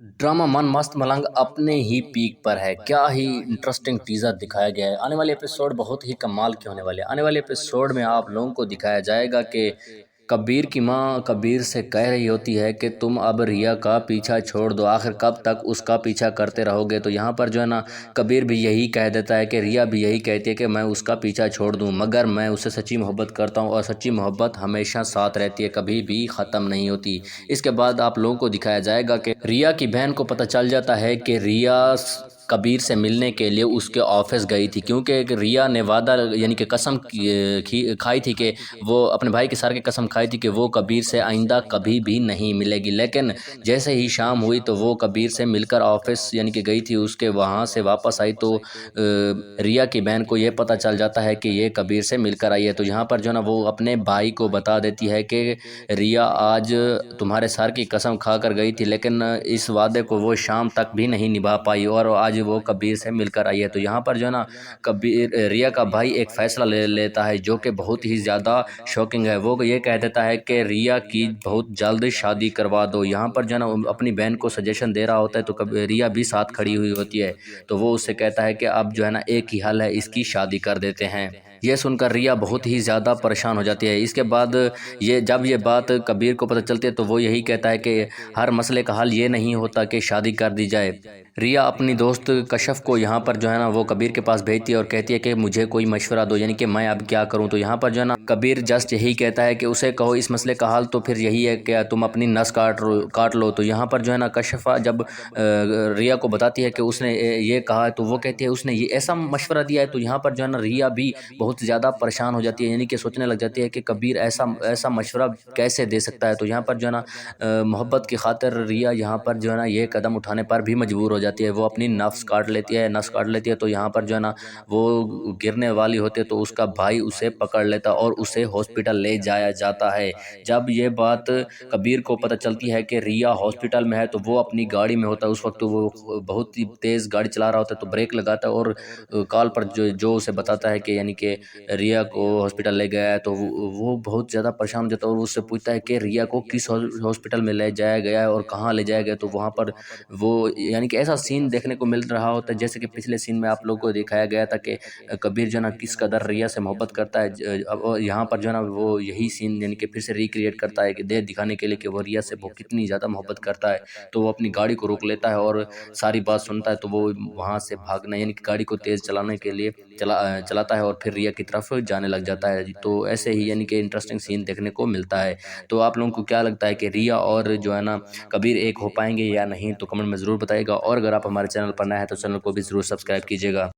Drama मन मस्त मलंग अपने ही पीक पर है। क्या ही इंटरेस्टिंग टीजर दिखाया गया है। आने वाले एपिसोड बहुत ही कमाल के होने वाले हैं। आने वाले एपिसोड में आप लोगों को दिखाया जाएगा कि कबीर की माँ कबीर से कह रही होती है कि तुम अब रिया का पीछा छोड़ दो, आखिर कब तक उसका पीछा करते रहोगे। तो यहाँ पर जो है ना, कबीर भी यही कह देता है कि रिया भी यही कहती है कि मैं उसका पीछा छोड़ दूँ, मगर मैं उससे सच्ची मोहब्बत करता हूँ और सच्ची मोहब्बत हमेशा साथ रहती है, कभी भी ख़त्म नहीं होती। इसके बाद आप लोगों को दिखाया जाएगा कि रिया की बहन को पता चल जाता है कि रिया कबीर से मिलने के लिए उसके ऑफिस गई थी, क्योंकि रिया ने वादा यानी कि कसम खाई थी कि वो अपने भाई के सर की कसम खाई थी कि वो कबीर से आइंदा कभी भी नहीं मिलेगी। लेकिन जैसे ही शाम हुई तो वो कबीर से मिलकर ऑफिस यानी कि गई थी, उसके वहाँ से वापस आई तो रिया की बहन को ये पता चल जाता है कि ये कबीर से मिलकर आई है। तो यहाँ पर जो ना वो अपने भाई को बता देती है कि रिया आज तुम्हारे सर की कसम खा कर गई थी, लेकिन इस वादे को वो शाम तक भी नहीं निभा पाई और आज वो कबीर से मिलकर आई है। तो यहाँ पर जो है ना, कबीर रिया का भाई एक फैसला ले लेता है जो कि बहुत ही ज़्यादा शॉकिंग है। वो ये कह देता है कि रिया की बहुत जल्द शादी करवा दो। यहाँ पर जो है ना, अपनी बहन को सजेशन दे रहा होता है, तो कभी रिया भी साथ खड़ी हुई होती है। तो वो उससे कहता है कि अब जो है ना, एक ही हल है, इसकी शादी कर देते हैं। ये सुनकर रिया बहुत ही ज़्यादा परेशान हो जाती है। इसके बाद जब ये बात कबीर को पता चलती है तो वो यही कहता है कि हर मसले का हल ये नहीं होता कि शादी कर दी जाए। रिया अपनी दोस्त कशफ को यहाँ पर जो है ना, वो कबीर के पास भेजती है और कहती है कि मुझे कोई मशवरा दो, यानी कि मैं अब क्या करूँ। तो यहाँ पर जो है ना, कबीर जस्ट यही कहता है कि उसे कहो इस मसले का हल तो फिर यही है कि तुम अपनी नस काट लो। तो यहाँ पर जो है ना, कशफा जब रिया को बताती है कि उसने ये कहा, तो वो कहती है उसने ये ऐसा मशवरा दिया है। तो यहाँ पर जो है ना, रिया भी बहुत ज़्यादा परेशान हो जाती है, यानी कि सोचने लग जाती है कि कबीर ऐसा ऐसा मशवरा कैसे दे सकता है। तो यहाँ पर जो है ना, मोहब्बत की खातिर रिया यहाँ पर जो है ना, ये कदम उठाने पर भी मजबूर हो जाती है। वो अपनी नस काट लेती है। तो यहाँ पर जो है ना, वो गिरने वाली होती है तो उसका भाई उसे पकड़ लेता और उसे हॉस्पिटल ले जाया जाता है। जब ये बात कबीर को पता चलती है कि रिया हॉस्पिटल में है, तो वो अपनी गाड़ी में होता है। उस वक्त वो बहुत ही तेज़ गाड़ी चला रहा होता है, तो ब्रेक लगाता है और कॉल पर जो उसे बताता है कि यानी कि रिया को हॉस्पिटल ले गया है। तो वो बहुत ज़्यादा परेशान हो जाता है और उससे पूछता है कि रिया को किस हॉस्पिटल में ले जाया गया है और कहाँ ले जाया गया। तो वहाँ पर वो यानी कि ऐसा सीन देखने को मिल रहा होता है जैसे कि पिछले सीन में आप लोगों को दिखाया गया था कि कबीर जो है ना, किस कदर रिया से मोहब्बत करता है। अब यहाँ पर जो है ना, वो यही सीन यानी कि फिर से रिक्रिएट करता है कि दे दिखाने के लिए कि वो रिया से वो कितनी ज़्यादा मोहब्बत करता है। तो वो अपनी गाड़ी को रोक लेता है और सारी बात सुनता है। तो वो वहाँ से भागना यानी कि गाड़ी को तेज़ चलाने के लिए चलाता है और फिर रिया की तरफ जाने लग जाता है। तो ऐसे ही यानी कि इंटरेस्टिंग सीन देखने को मिलता है। तो आप लोगों को क्या लगता है कि रिया और जो है ना, कबीर एक हो पाएंगे या नहीं? तो कमेंट में ज़रूर बताइएगा और अगर आप हमारे चैनल पर नए हैं तो चैनल को भी ज़रूर सब्सक्राइब कीजिएगा।